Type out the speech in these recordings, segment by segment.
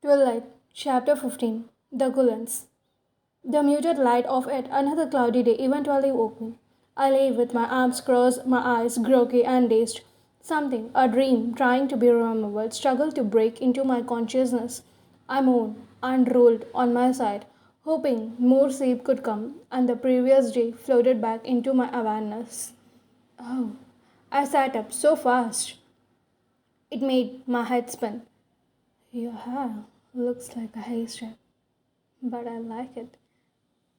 Twilight, Chapter 15 The Gullens. The muted light of yet another cloudy day eventually woke me. I lay with my arms crossed, my eyes groggy and dazed. Something, a dream trying to be remembered, struggled to break into my consciousness. I moaned and rolled on my side, hoping more sleep could come, and the previous day floated back into my awareness. Oh, I sat up so fast it made my head spin. Your hair looks like a haystack, but I like it.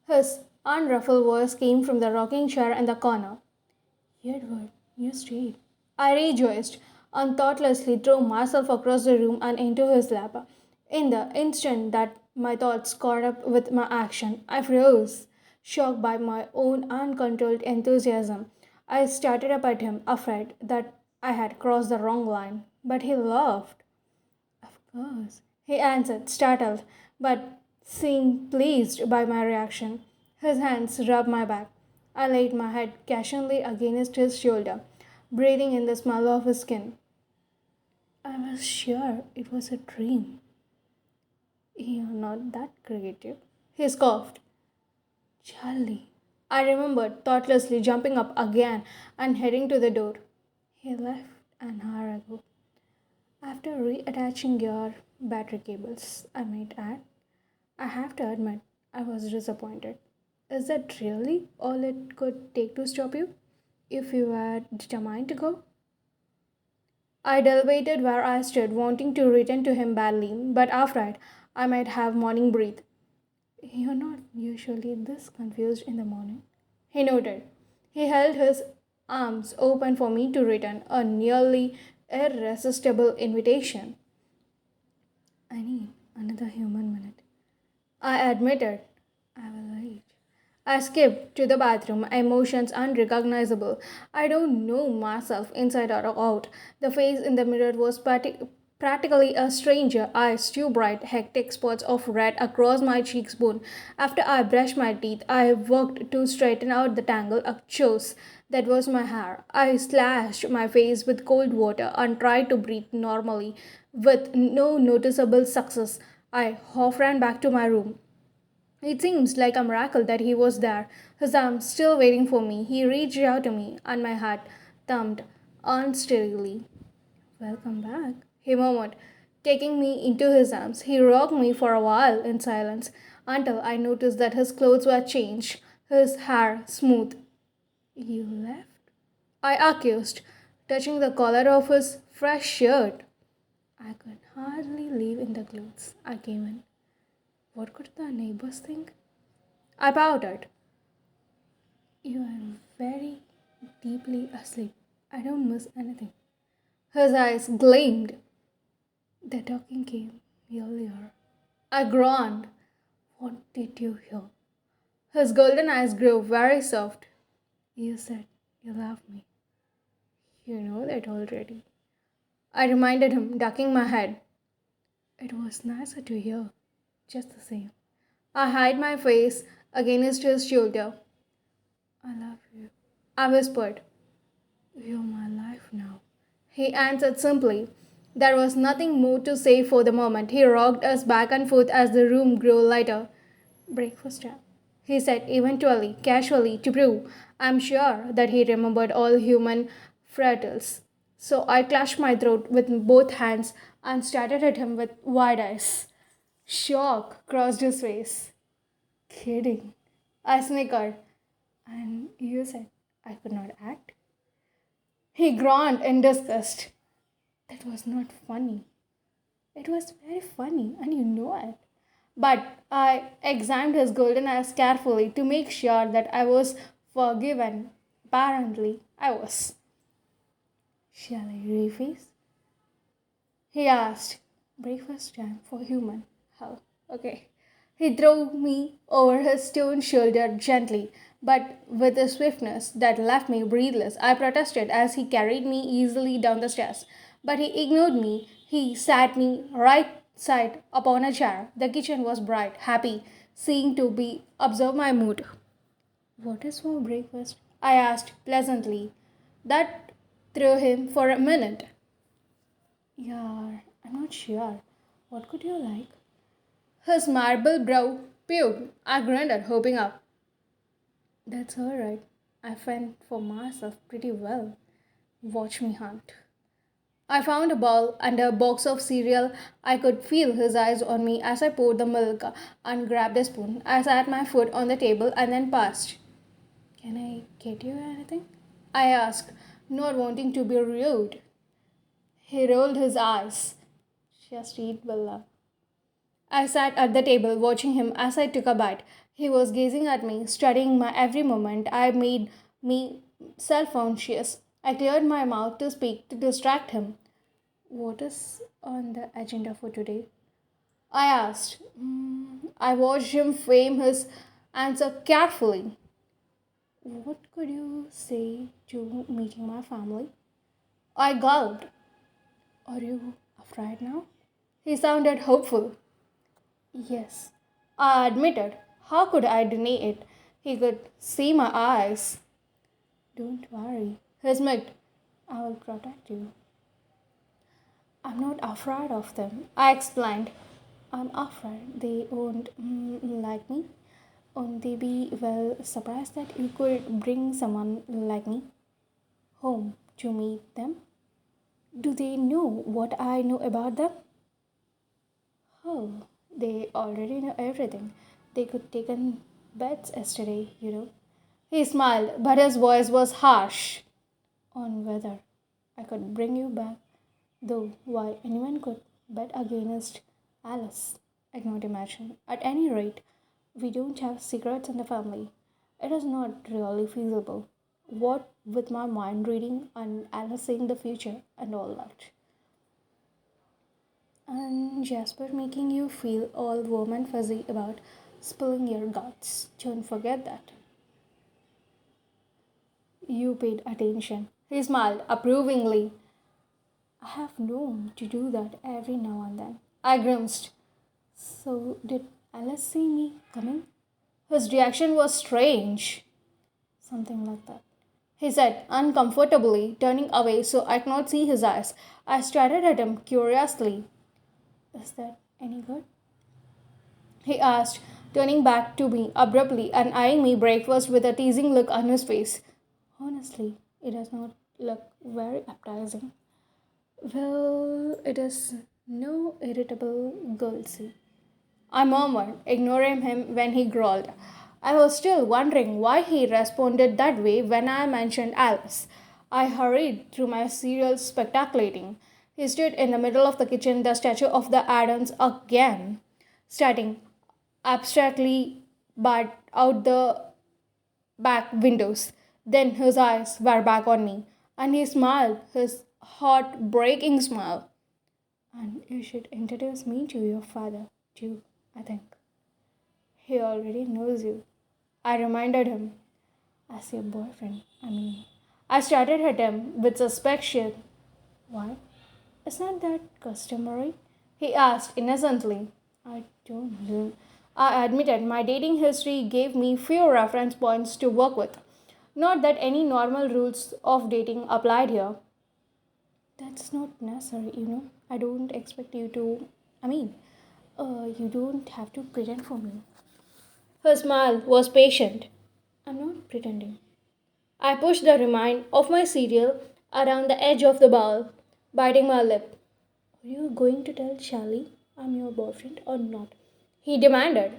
His unruffled voice came from the rocking chair in the corner. Edward, you stayed. I rejoiced and thoughtlessly threw myself across the room and into his lap. In the instant that my thoughts caught up with my action, I froze, shocked by my own uncontrolled enthusiasm. I started up at him, afraid that I had crossed the wrong line. But he laughed. Of course, he answered, startled, but seemed pleased by my reaction. His hands rubbed my back. I laid my head casually against his shoulder, breathing in the smell of his skin. I was sure it was a dream. You're not that creative. He scoffed. Charlie. I remembered thoughtlessly jumping up again and heading to the door. He left an hour ago. After reattaching your battery cables, I might add, I have to admit, I was disappointed. Is that really all it could take to stop you? If you were determined to go? I deliberated where I stood, wanting to return to him badly, but afraid I might have morning breath. You're not usually this confused in the morning. He nodded. He held his arms open for me to return, a nearly irresistible invitation. I need another human minute. I admitted. I will wait. I skipped to the bathroom, emotions unrecognizable. I don't know myself inside or out. The face in the mirror was practically a stranger, eyes too bright, hectic spots of red across my cheekbone. After I brushed my teeth, I worked to straighten out the tangle of chores that was my hair. I slashed my face with cold water and tried to breathe normally. With no noticeable success, I half ran back to my room. It seems like a miracle that he was there, his arms still waiting for me. He reached out to me, and my heart thumped unsteadily. Welcome back, he murmured, taking me into his arms. He rocked me for a while in silence until I noticed that his clothes were changed, his hair smooth. You left? I accused, touching the collar of his fresh shirt. I could hardly live in the clothes I came in. What could the neighbors think? I pouted. You are very deeply asleep. I don't miss anything. His eyes gleamed. The talking came earlier. I groaned. What did you hear? His golden eyes grew very soft. You said you love me. You know that already. I reminded him, ducking my head. It was nicer to hear, just the same. I hid my face against his shoulder. I love you, I whispered. You're my life now. He answered simply. There was nothing more to say for the moment. He rocked us back and forth as the room grew lighter. Breakfast time, he said eventually, casually, to prove, I'm sure, that he remembered all human frattles. So I clutched my throat with both hands and stared at him with wide eyes. Shock crossed his face. Kidding. I snickered. And you said I could not act? He groaned in disgust. That was not funny. It was very funny, and you know it. But I examined his golden eyes carefully to make sure that I was forgiven. Apparently, I was. Shall I rephrase? He asked. Breakfast time for human. How? Okay. He threw me over his stone shoulder gently, but with a swiftness that left me breathless. I protested as he carried me easily down the stairs. But he ignored me. He sat me right side upon a chair. The kitchen was bright, happy, seeing to be observe my mood. What is for breakfast? I asked pleasantly. That threw him for a minute. Yeah, I'm not sure. What could you like? His marble brow peeled. I grinned at hoping up. That's all right. I fend for myself pretty well. Watch me hunt. I found a bowl and a box of cereal. I could feel his eyes on me as I poured the milk and grabbed a spoon. I sat my foot on the table and then passed. Can I get you anything? I asked, not wanting to be rude. He rolled his eyes. Just eat, Bella. I sat at the table watching him as I took a bite. He was gazing at me, studying my every movement. I made me self conscious. I cleared my mouth to speak to distract him. What is on the agenda for today? I asked. I watched him frame his answer carefully. What could you say to meeting my family? I gulped. Are you afraid now? He sounded hopeful. Yes. I admitted. How could I deny it? He could see my eyes. Don't worry. He smiled. I will protect you. I'm not afraid of them, I explained. I'm afraid they won't like me. Won't they be well surprised that you could bring someone like me home to meet them? Do they know what I know about them? Oh, they already know everything. They could take in beds yesterday. He smiled, but his voice was harsh. On whether I could bring you back, though why anyone could bet against Alice, I cannot imagine. At any rate, we don't have secrets in the family. It is not really feasible. What with my mind reading and Alice seeing the future and all that. And Jasper making you feel all warm and fuzzy about spilling your guts. Don't forget that. You paid attention. He smiled approvingly. I have known to do that every now and then. I grimaced. So, did Alice see me coming? His reaction was strange. Something like that. He said uncomfortably, turning away so I could not see his eyes. I stared at him curiously. Is that any good? He asked, turning back to me abruptly and eyeing me breakfast with a teasing look on his face. Honestly, it does not look very appetizing. Well, it is No irritable girlsy. I murmured, ignoring him when he growled. I was still wondering why he responded that way when I mentioned Alice. I hurried through my cereal spectaculating. He stood in the middle of the kitchen, the statue of the Adams again, staring abstractly but out the back windows. Then his eyes were back on me, and he smiled his heart-breaking smile. And you should introduce me to your father, too, I think. He already knows you. I reminded him. As your boyfriend, I mean. I started at him with suspicion. Why? Isn't that customary? He asked innocently. I don't know. I admitted my dating history gave me few reference points to work with. Not that any normal rules of dating applied here. That's not necessary. I don't expect you to. You don't have to pretend for me. Her smile was patient. I'm not pretending. I pushed the remain of my cereal around the edge of the bowl, biting my lip. Are you going to tell Charlie I'm your boyfriend or not? He demanded.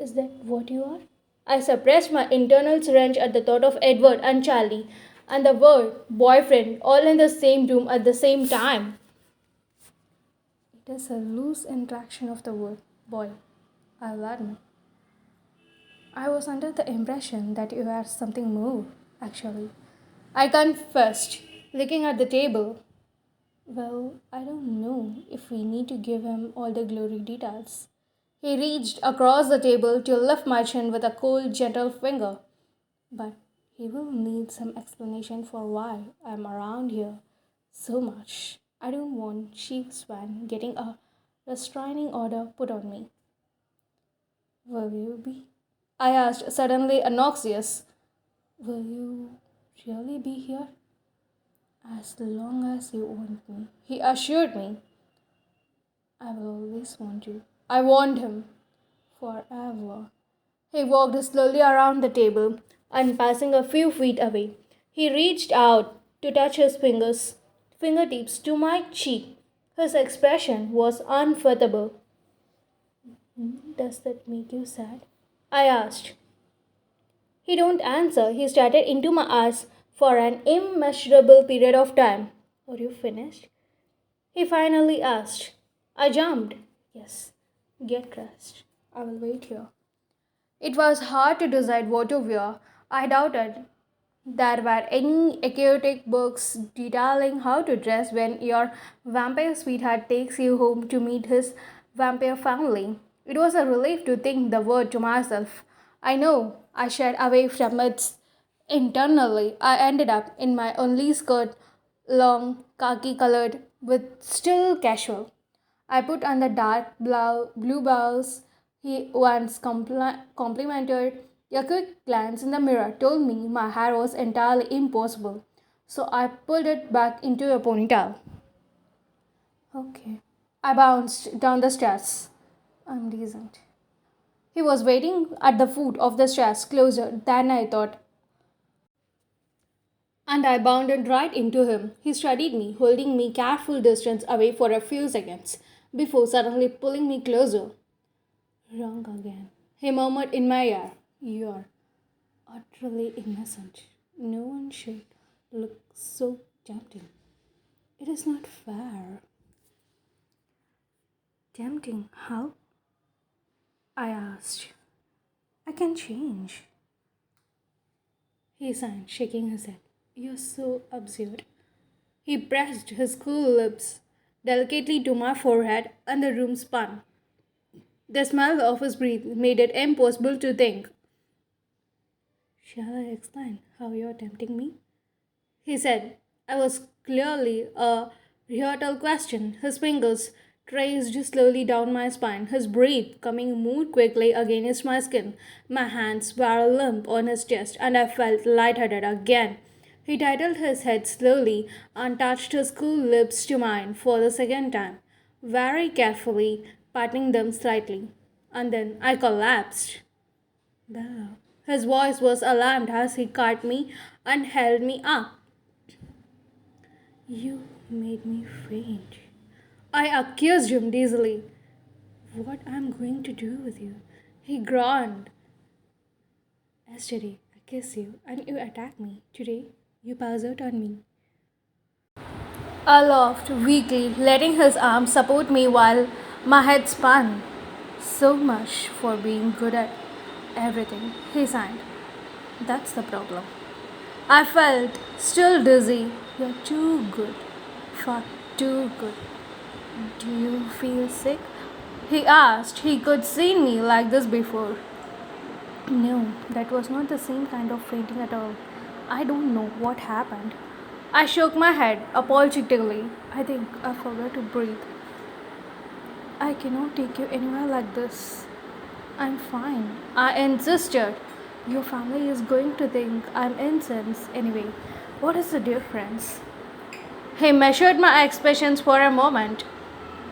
Is that what you are? I suppressed my internal wrench at the thought of Edward and Charlie and the word boyfriend all in the same room at the same time. It is a loose interaction of the word boy, I'll admit. I was under the impression that you are something more, actually. I confessed, looking at the table. Well, I don't know if we need to give him all the glory details. He reached across the table to lift my chin with a cold, gentle finger. But he will need some explanation for why I'm around here so much. I don't want Chief Swan getting a restraining order put on me. Will you be? I asked, suddenly obnoxious. Will you really be here? As long as you want me, he assured me. I will always want you. I want him. Forever. He walked slowly around the table and passing a few feet away. He reached out to touch his fingertips to my cheek. His expression was unforgettable. Does that make you sad? I asked. He don't answer. He started into my eyes for an immeasurable period of time. Are you finished? He finally asked. I jumped. Yes. Get dressed. I will wait here. It was hard to decide what to wear. I doubted there were any aquatic books detailing how to dress when your vampire sweetheart takes you home to meet his vampire family. It was a relief to think the word to myself. I know I shied away from it internally. I ended up in my only skirt, long, khaki colored, with still casual. I put on the dark blue blouse he once complimented. A quick glance in the mirror told me my hair was entirely impossible, so I pulled it back into a ponytail. Okay. I bounced down the stairs. I'm decent. He was waiting at the foot of the stairs closer than I thought, and I bounded right into him. He studied me, holding me careful distance away for a few seconds before suddenly pulling me closer. Wrong again. He murmured in my ear. You're utterly innocent. No one should look so tempting. It is not fair. Tempting? How? I asked. I can change. He sighed, shaking his head. You're so absurd. He pressed his cool lips delicately to my forehead, and the room spun. The smell of his breath made it impossible to think. Shall I explain how you're tempting me? He said. I was clearly a rhetorical question. His fingers traced slowly down my spine, his breath coming more quickly against my skin. My hands were limp on his chest, and I felt lightheaded again. He titled his head slowly and touched his cool lips to mine for the second time, very carefully, patting them slightly. And then I collapsed. Bella. His voice was alarmed as he caught me and held me up. You made me faint. I accused him dizzily. What I'm going to do with you? He groaned. Yesterday, I kissed you and you attacked me. Today, you pass out on me. I laughed weakly, letting his arm support me while my head spun. So much for being good at everything, he sighed. That's the problem. I felt still dizzy. You're too good. Far too good. Do you feel sick? He asked. He could see me like this before. No, that was not the same kind of fainting at all. I don't know what happened. I shook my head apologetically. I think I forgot to breathe. I cannot take you anywhere like this. I'm fine. I insisted. Your family is going to think I'm incense anyway. What is the difference? He measured my expressions for a moment.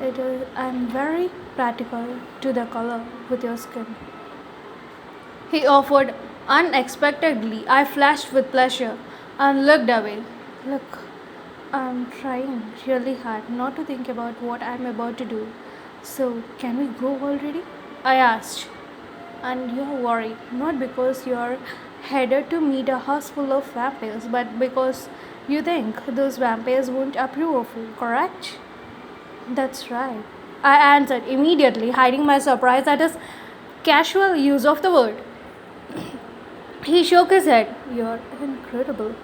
I'm very practical to the color with your skin. He offered unexpectedly. I flashed with pleasure and looked away. Look, I'm trying really hard not to think about what I'm about to do. So, can we go already? I asked. And you're worried, not because you're headed to meet a house full of vampires, but because you think those vampires won't approve of you, correct? That's right. I answered immediately, hiding my surprise at his casual use of the word. He shook his head. You're incredible.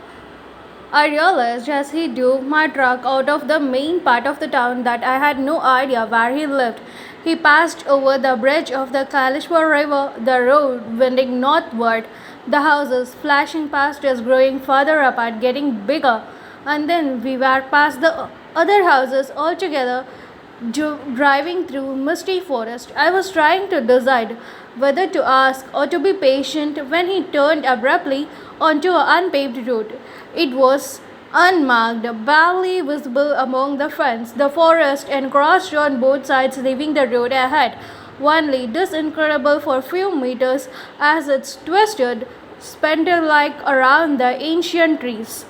I realized as he drove my truck out of the main part of the town that I had no idea where he lived. He passed over the bridge of the Kalishwar River, the road winding northward, the houses flashing past us growing further apart, getting bigger, and then we were past the other houses altogether, driving through misty forest. I was trying to decide whether to ask or to be patient when he turned abruptly onto an unpaved road. It was Unmarked, barely visible among the fence, the forest encroached on both sides, leaving the road ahead only disincredible for a few meters as it twisted spindle-like around the ancient trees.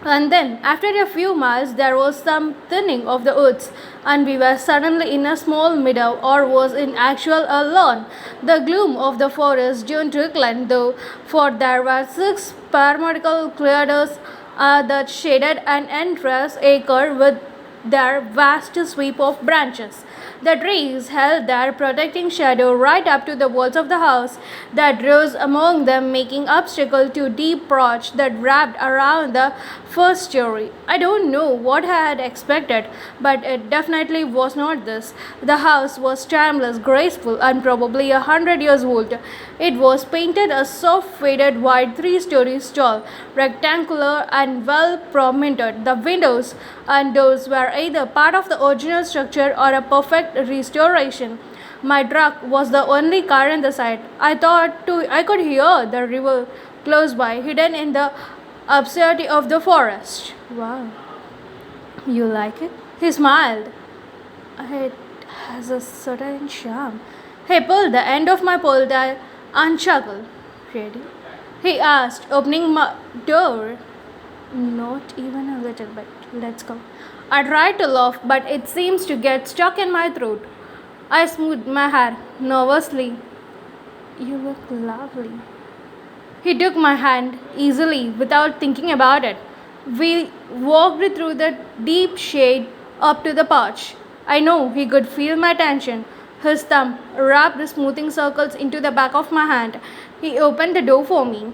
And then, after a few miles, there was some thinning of the woods, and we were suddenly in a small meadow, or was in actual a lawn. The gloom of the forest didn't recline, though, for there were six pyramidical clearers that shaded an endless acre with their vast sweep of branches. The trees held their protecting shadow right up to the walls of the house that rose among them, making obstacle to deep porch that wrapped around the first story. I don't know what I had expected, but it definitely was not this. The house was timeless, graceful, and probably 100 years old. It was painted a soft faded white 3 stories tall, rectangular and well prominent. The windows and doors were either part of the original structure or a perfect restoration. My truck was the only car in the sight. I thought I could hear the river close by, hidden in the obscurity of the forest. Wow, you like it? He smiled. It has a certain charm. He pulled the end of my pole tail and chuckled. Ready? He asked, opening my door. Not even a little bit. Let's go. I tried to laugh, but it seems to get stuck in my throat. I smoothed my hair nervously. You look lovely. He took my hand easily without thinking about it. We walked through the deep shade up to the porch. I know he could feel my tension. His thumb wrapped smoothing circles into the back of my hand. He opened the door for me.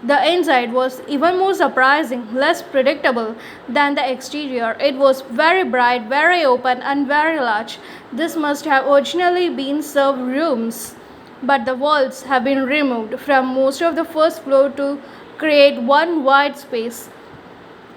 The inside was even more surprising, less predictable than the exterior. It was very bright, very open, and very large. This must have originally been served rooms, but the walls have been removed from most of the first floor to create one wide space.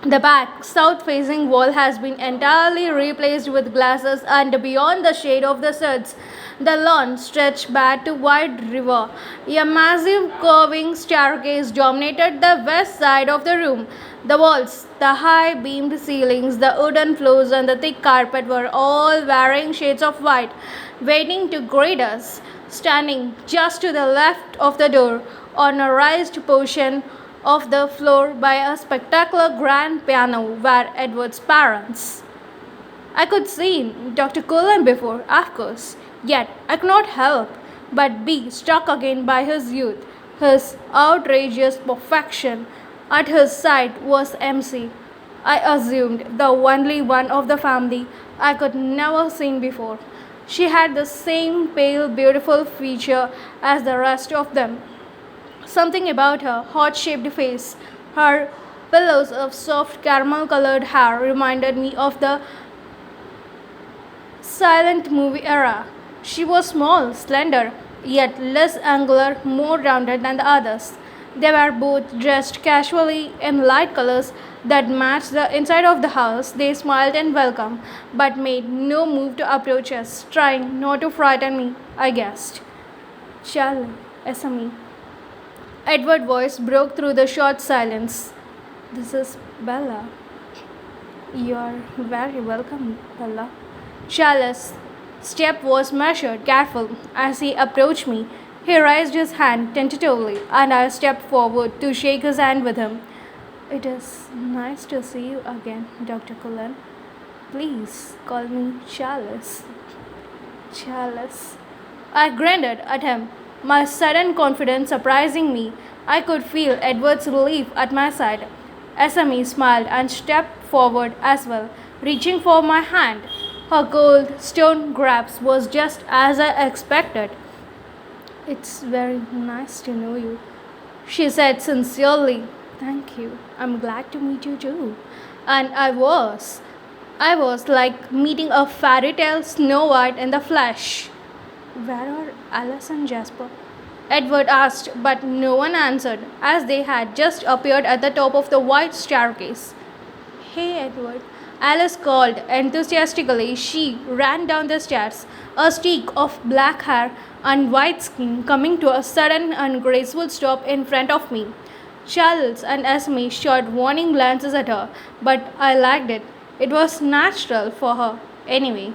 The back, south facing wall has been entirely replaced with glasses, and beyond the shade of the sheds, the lawn stretched back to wide river. A massive curving staircase dominated the west side of the room. The walls, the high beamed ceilings, the wooden floors, and the thick carpet were all varying shades of white, waiting to greet us. Standing just to the left of the door, on a raised portion of the floor by a spectacular grand piano were Edward's parents. I could see Dr. Cullen before, of course, yet I could not help but be struck again by his youth, his outrageous perfection. At his side was MC. I assumed the only one of the family I could never seen before. She had the same pale, beautiful feature as the rest of them. Something about her heart shaped face, her pillows of soft caramel colored hair reminded me of the silent movie era. She was small, slender, yet less angular, more rounded than the others. They were both dressed casually in light colors that matched the inside of the house. They smiled in welcome, but made no move to approach us, trying not to frighten me, I guessed. Chal, SME. Edward's voice broke through the short silence. This is Bella. You're very welcome, Bella. Charles' step was measured, careful. As he approached me, he raised his hand tentatively, and I stepped forward to shake his hand with him. It is nice to see you again, Dr. Cullen. Please call me Charles. Charles. I grinned at him, my sudden confidence surprising me. I could feel Edward's relief at my side. SME smiled and stepped forward as well, reaching for my hand. Her cold, stone grasp was just as I expected. It's very nice to know you, she said sincerely. Thank you. I'm glad to meet you too. And I was. I was like meeting a fairy tale Snow White in the flesh. Where are Alice and Jasper? Edward asked, but no one answered, as they had just appeared at the top of the white staircase. Hey, Edward, Alice called enthusiastically. She ran down the stairs, a streak of black hair and white skin coming to a sudden and graceful stop in front of me. Charles and Esme shot warning glances at her, but I liked it. It was natural for her. Anyway.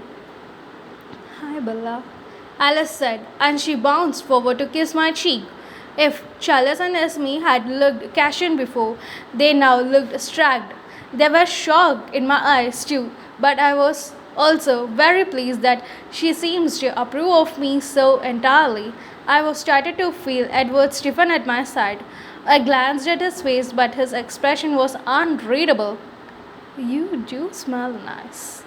Hi, Bella, Alice said, and she bounced forward to kiss my cheek. If Charles and Esme had looked casual before, they now looked stragged. They were shocked in my eyes too, but I was also very pleased that she seems to approve of me so entirely. I was started to feel Edward stiffen at my side. I glanced at his face, but his expression was unreadable. You do smell nice.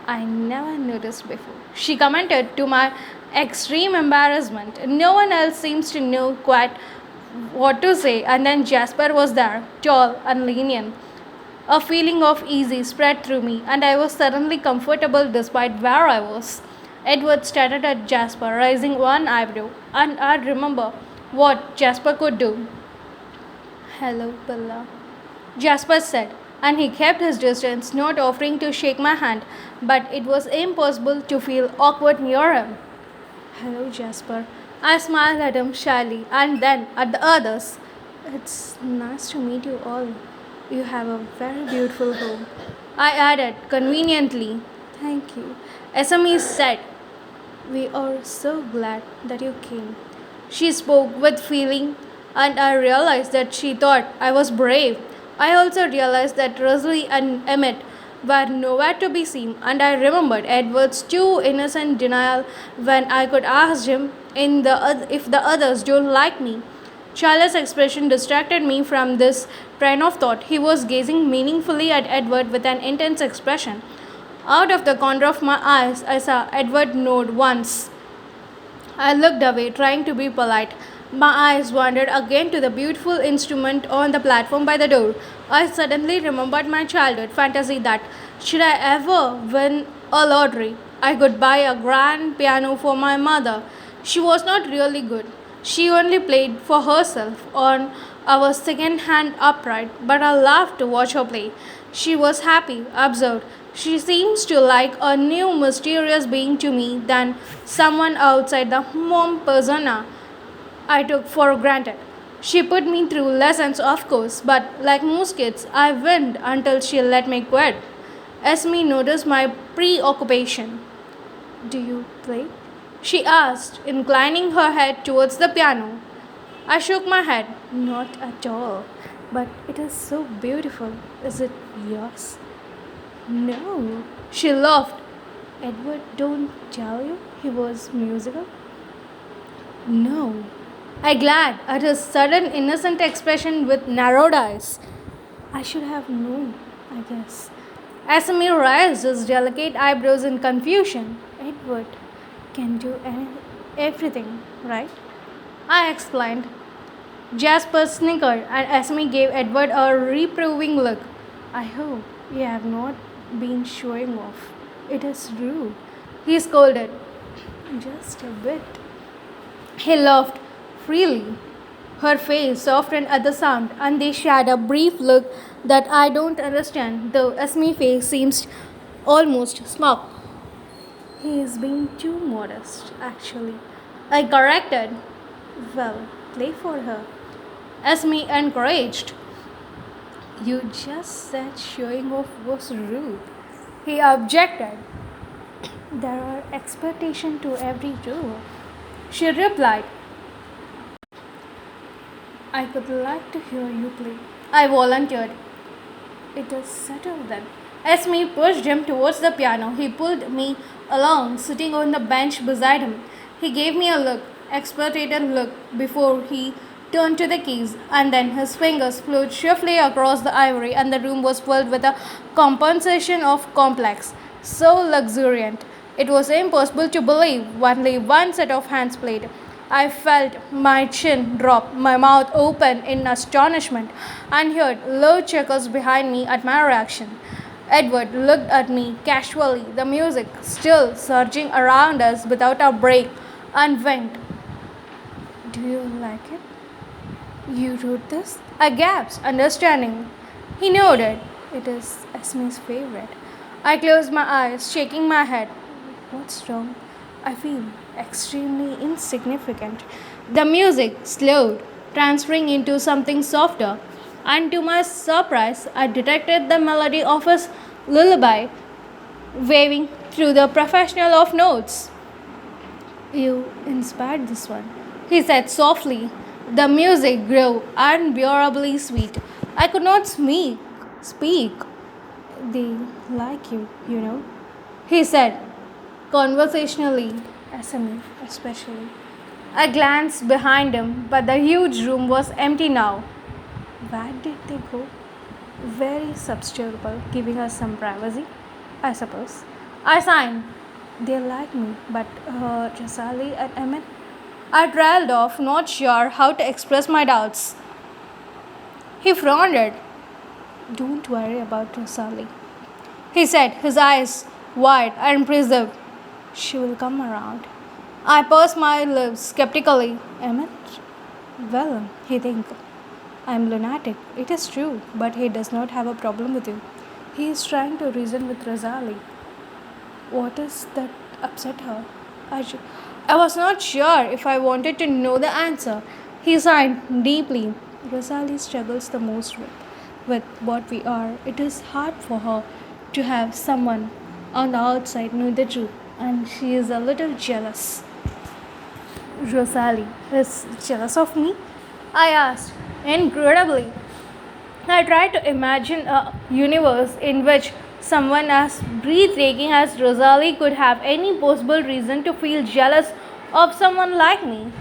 I never noticed before. She commented to my extreme embarrassment. No one else seems to know quite what to say, and then Jasper was there, tall and lenient. A feeling of ease spread through me, and I was suddenly comfortable despite where I was. Edward stared at Jasper, raising one eyebrow, and I remember what Jasper could do. Hello, Bella, Jasper said, and he kept his distance, not offering to shake my hand, but it was impossible to feel awkward near him. Hello, Jasper. I smiled at him shyly and then at the others. It's nice to meet you all. You have a very beautiful home. I added conveniently. Thank you. SME said, we are so glad that you came. She spoke with feeling, and I realized that she thought I was brave. I also realized that Rosalie and Emmett were nowhere to be seen, and I remembered Edward's too innocent denial when I could ask him if the others don't like me. Charlie's expression distracted me from this train of thought. He was gazing meaningfully at Edward with an intense expression. Out of the corner of my eyes, I saw Edward nod once. I looked away, trying to be polite. My eyes wandered again to the beautiful instrument on the platform by the door. I suddenly remembered my childhood fantasy that, should I ever win a lottery, I could buy a grand piano for my mother. She was not really good. She only played for herself on our second hand upright, but I laughed to watch her play. She was happy, absurd. She seems to like a new mysterious being to me than someone outside the mom persona I took for granted. She put me through lessons, of course, but like most kids, I went until she let me quit. Esme noticed my preoccupation. Do you play? She asked, inclining her head towards the piano. I shook my head. Not at all. But it is so beautiful. Is it yours? No. She laughed. Edward, don't tell you he was musical? No. I glared at his sudden innocent expression with narrowed eyes. I should have known, I guess. Asimir raised his delicate eyebrows in confusion. Edward can do everything, right? I explained. Jasper snickered and Esme gave Edward a reproving look. I hope you have not been showing off. It is rude. He scolded. Just a bit. He laughed freely. Her face softened at the sound, and they shared a brief look that I don't understand, though Esme's face seems almost smug. He is being too modest, actually. I corrected. Well, play for her. Esme encouraged. You just said showing off was rude. He objected. There are expectations to every rule. She replied, I could like to hear you play. I volunteered. It is settled then. Esme pushed him towards the piano. He pulled me along, sitting on the bench beside him. He gave me a look, expectant look, before he turned to the keys, and then his fingers flew swiftly across the ivory, and the room was filled with a compensation of complex, so luxuriant. It was impossible to believe only one set of hands played. I felt my chin drop, my mouth open in astonishment, and heard low chuckles behind me at my reaction. Edward looked at me casually, the music still surging around us without a break, and winked. Do you like it? You wrote this? I gasped, understanding. He nodded. It is Esme's favorite. I closed my eyes, shaking my head. What's wrong? I feel extremely insignificant. The music slowed, transferring into something softer. and to my surprise, I detected the melody of his lullaby waving through the professional of notes. You inspired this one, he said softly. The music grew unbearably sweet. I could not speak. They like you know, he said conversationally, SME especially. I glanced behind him, but the huge room was empty now. Where did they go? Very substantial, giving us some privacy, I suppose. I signed. They like me, but Jasali and Emmett? I trailed off, not sure how to express my doubts. He frowned. Don't worry about Jasali, he said, his eyes wide and preserved. She will come around. I pursed my lips skeptically. Emmett? Well, he thinks I'm lunatic. It is true, but he does not have a problem with you. He is trying to reason with Razali. What is that upset her? I was not sure if I wanted to know the answer. He sighed deeply. Razali struggles the most with what we are. It is hard for her to have someone on the outside know the truth, and she is a little jealous. Rosalie is jealous of me? I asked, incredibly. I tried to imagine a universe in which someone as breathtaking as Rosalie could have any possible reason to feel jealous of someone like me.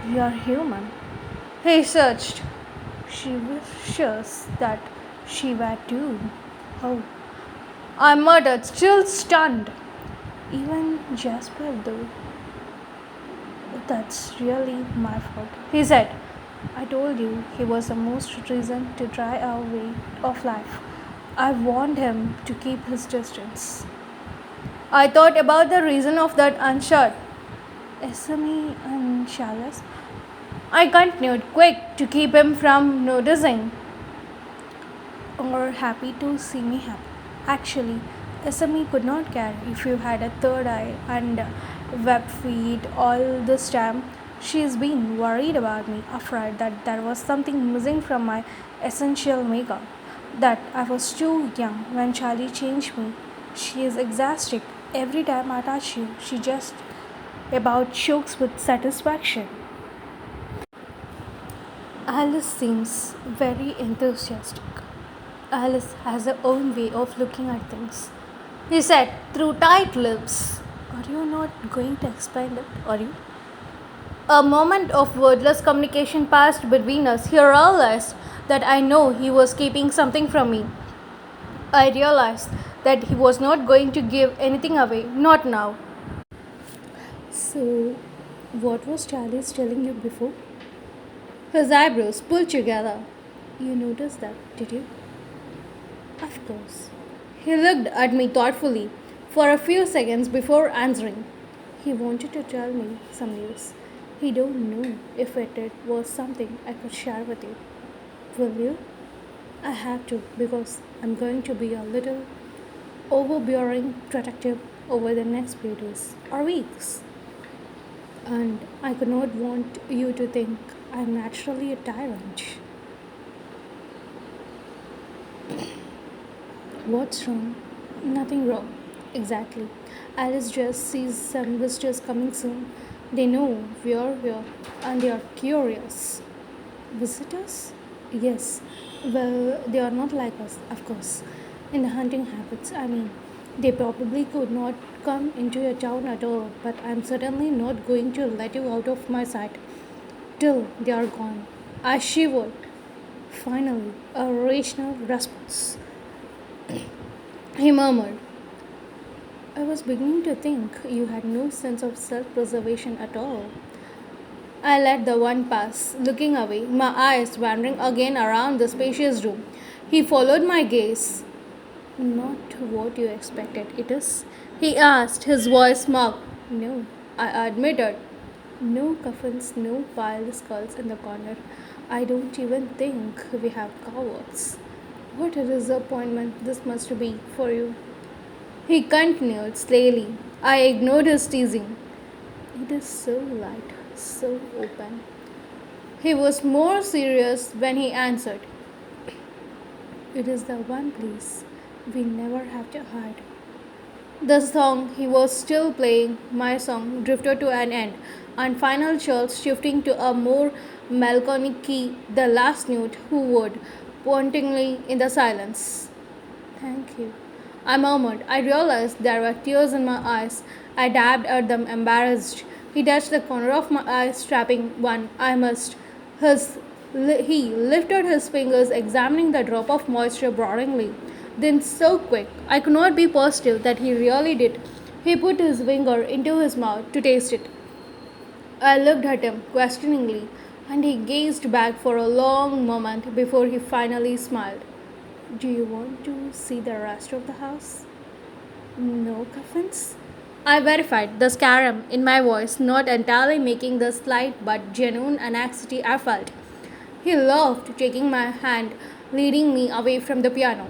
You're human. He searched. She wishes that she were too. Oh, I muttered, still stunned. Even Jasper, though. That's really my fault, he said. I told you he was the most reason to try our way of life. I warned him to keep his distance. I thought about the reason of that unshirt. SME and Shalas. I continued, quick to keep him from noticing or happy to see me happy. Actually, SME could not care if you had a third eye and web feet all this time. She's been worried about me, afraid that there was something missing from my essential makeup, that I was too young when Charlie changed me. She is exhausted. Every time I touch you, she just about chokes with satisfaction. Alice seems very enthusiastic. Alice has her own way of looking at things, he said through tight lips. Are you not going to explain it, are you? A moment of wordless communication passed between us. He realized that I know he was keeping something from me. I realized that he was not going to give anything away, not now. So, what was Charlie's telling you before? His eyebrows pulled together. You noticed that, did you? Of course. He looked at me thoughtfully for a few seconds before answering. He wanted to tell me some news. He don't know if it was something I could share with you. Will you? I have to because I'm going to be a little overbearing, protective over the next few days or weeks. And I could not want you to think I'm naturally a tyrant. What's wrong? Nothing wrong. Exactly. Alice just sees some visitors coming soon. They know we are here and they are curious. Visitors? Yes. Well, they are not like us, of course. In the hunting habits, I mean. They probably could not come into your town at all, but I'm certainly not going to let you out of my sight till they are gone. I shivered. Finally, a rational response. He murmured, I was beginning to think you had no sense of self preservation at all. I let the one pass, looking away, my eyes wandering again around the spacious room. He followed my gaze. Not what you expected, it is? He asked, his voice mocked. No, I admitted. No coffins, no piled skulls in the corner. I don't even think we have cowards. What a disappointment this must be for you. He continued slowly. I ignored his teasing. It is so light, so open. He was more serious when he answered. It is the one place we never have to hide. The song he was still playing, my song, drifted to an end, and final chords shifting to a more melancholic key, the last note hovered pointingly in the silence. Thank you. I murmured. I realized there were tears in my eyes. I dabbed at them, embarrassed. He touched the corner of my eye, strapping one. I must. He lifted his fingers, examining the drop of moisture broodingly. Then, so quick, I could not be positive that he really did. He put his finger into his mouth to taste it. I looked at him questioningly, and he gazed back for a long moment before he finally smiled. Do you want to see the rest of the house? No coffins? I verified the scarum in my voice, not entirely making the slight but genuine anxiety I felt. He laughed, taking my hand, leading me away from the piano.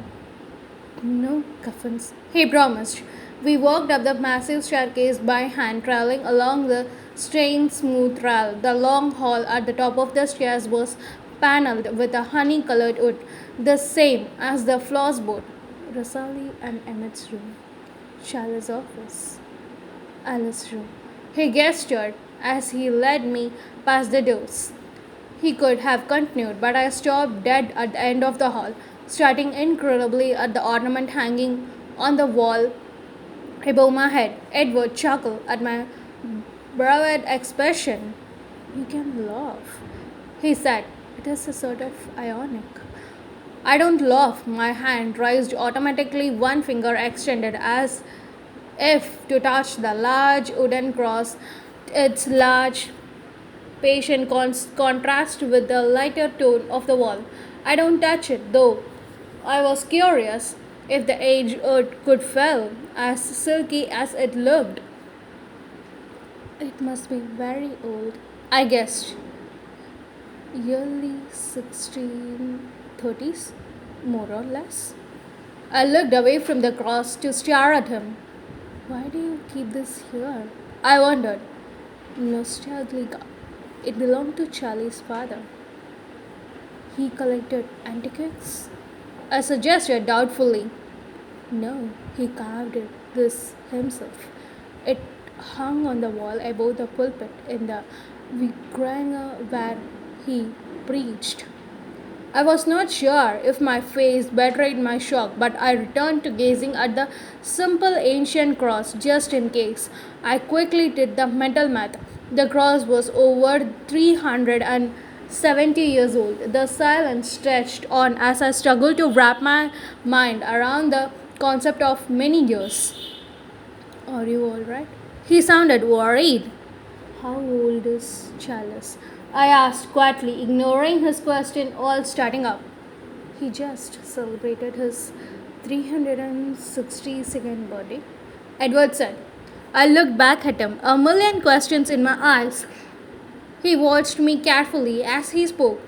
No coffins. He promised. We walked up the massive staircase by hand, traveling along the straight, smooth trail. The long hall at the top of the stairs was paneled with a honey-colored wood, the same as the floorboard. Rosalie and Emmett's room. Charlotte's office. Alice's room. He gestured as he led me past the doors. He could have continued, but I stopped dead at the end of the hall, starting incredibly at the ornament hanging on the wall above my head. Edward chuckled at my bravado expression. You can laugh. He said, It is a sort of ironic. I don't laugh. My hand raised automatically, one finger extended as if to touch the large wooden cross, its large patient contrast with the lighter tone of the wall. I don't touch it, though. I was curious if the aged earth could feel as silky as it looked. It must be very old. I guessed. Early 1630s, more or less. I looked away from the cross to stare at him. Why do you keep this here? I wondered. Nostalgia. It belonged to Charlie's father. He collected antiques? I suggested doubtfully. No, he carved this himself. It hung on the wall above the pulpit in the Vigranga where he preached. I was not sure if my face betrayed my shock, but I returned to gazing at the simple ancient cross just in case. I quickly did the mental math. The cross was over 370 years old. The silence stretched on as I struggled to wrap my mind around the concept of many years. Are you alright? He sounded worried. How old is Chalice? I asked quietly, ignoring his question, all starting up. He just celebrated his 362nd birthday. Edward said. I looked back at him, a million questions in my eyes. He watched me carefully as he spoke.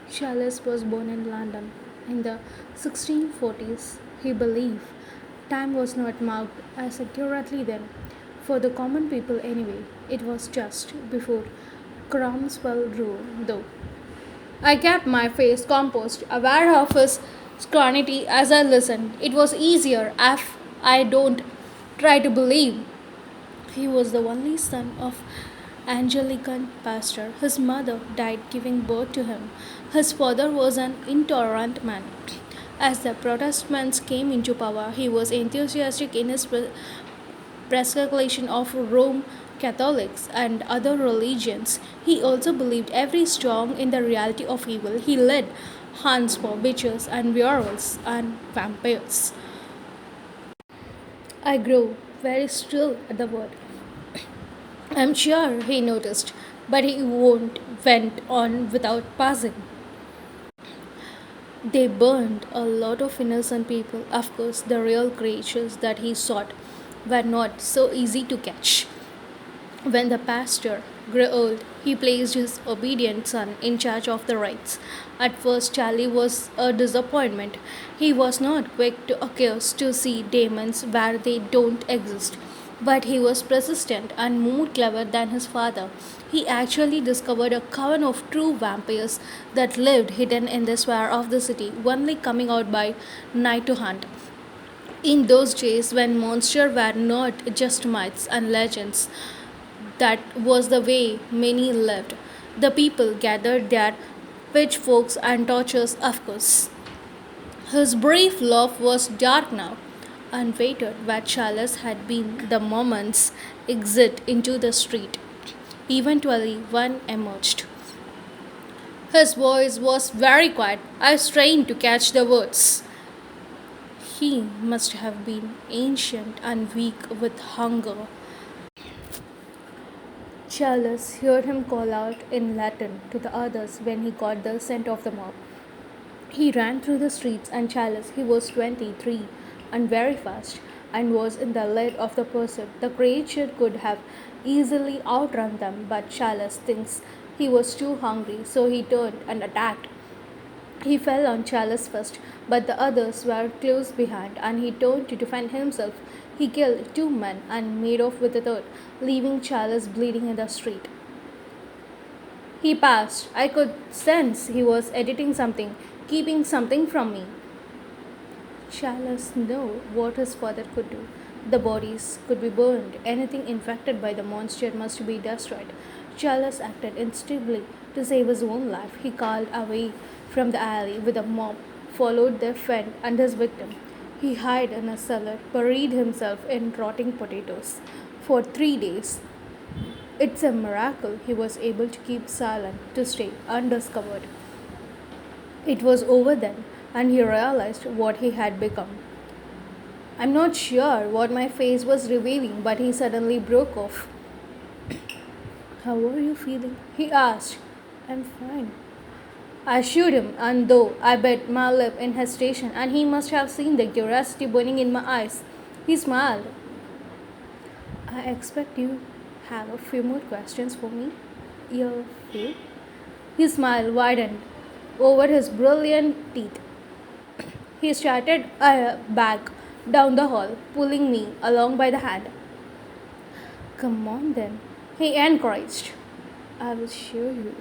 Chalice was born in London in the 1640s. He believed time was not marked as accurately then. For the common people, anyway, it was just before Cromwell rule, though. I kept my face composed, aware of his scrutiny as I listened. It was easier if I don't try to believe. He was the only son of Anglican pastor. His mother died giving birth to him. His father was an intolerant man. As the Protestants came into power, he was enthusiastic in his persecution of Rome Catholics and other religions. He also believed every strong in the reality of evil. He led hunts for witches and werewolves and vampires. I grew very still at the word. I'm sure he noticed, but he went on without pausing. They burned a lot of innocent people. Of course, the real creatures that he sought were not so easy to catch. When the pastor grew old, he placed his obedient son in charge of the rites. At first, Charlie was a disappointment. He was not quick to accuse to see demons where they don't exist. But he was persistent and more clever than his father. He actually discovered a coven of true vampires that lived hidden in the square of the city, only coming out by night to hunt. In those days, when monsters were not just myths and legends, that was the way many lived. The people gathered their pitchforks and torches, of course. His brief laugh was dark now, and waited where Chalice had been the moment's exit into the street. Eventually, one emerged. His voice was very quiet. I strained to catch the words. He must have been ancient and weak with hunger. Chalice heard him call out in Latin to the others when he caught the scent of the mob. He ran through the streets and Chalice, he was 23 and very fast and was in the lead of the pursuit. The creature could have easily outrun them, but Chalice thinks he was too hungry, so he turned and attacked. He fell on Chalice first, but the others were close behind and he turned to defend himself. He killed two men and made off with the third, leaving Chalice bleeding in the street. He passed. I could sense he was editing something, keeping something from me. Chalice knew what his father could do. The bodies could be burned. Anything infected by the monster must be destroyed. Chalice acted instinctively to save his own life. He called away from the alley with a mob, followed their friend and his victim. He hid in a cellar, buried himself in rotting potatoes for 3 days. It's a miracle he was able to keep silent, to stay undiscovered. It was over then, and he realized what he had become. I'm not sure what my face was revealing, but he suddenly broke off. How are you feeling? He asked. I'm fine. I assured him, and though I bit my lip in hesitation, and he must have seen the curiosity burning in my eyes, he smiled. I expect you have a few more questions for me. Your few? His smile widened over his brilliant teeth. He started back down the hall, pulling me along by the hand. Come on then, he encouraged. I will show you.